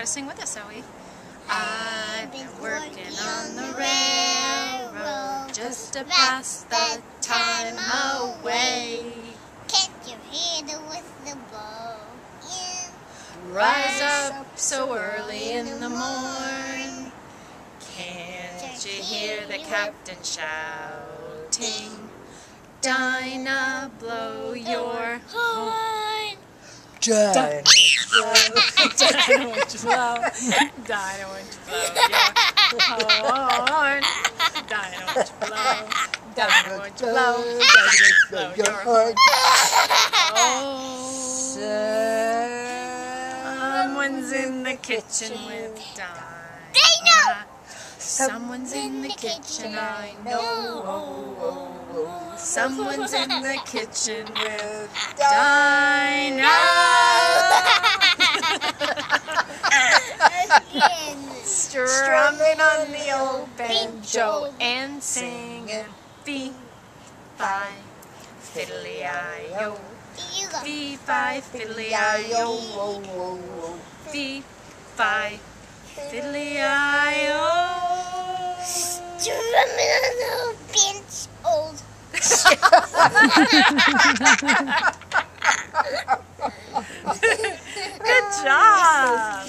gotta sing with us, Zoe. I've been working on the railroad just to pass the time away. Can't you hear the whistle blow? Rise up so early in the morn. Can't you hear the captain shouting? Dinah, blow your horn. Dinah, Dinah, won't you blow? Dinah, won't you blow your horn? Dinah, won't you blow? Dinah, won't you blow? Blow your horn. Someone's in the kitchen with Dinah. Someone's in the kitchen, I know. Someone's in the kitchen with Dinah. Strumming on the old banjo and singing fee-fi, fiddly-I-O. Fee-fi, fiddly-I-O. Fee-fi, fiddly-I-O. Strumming on the old bench, old. Good job.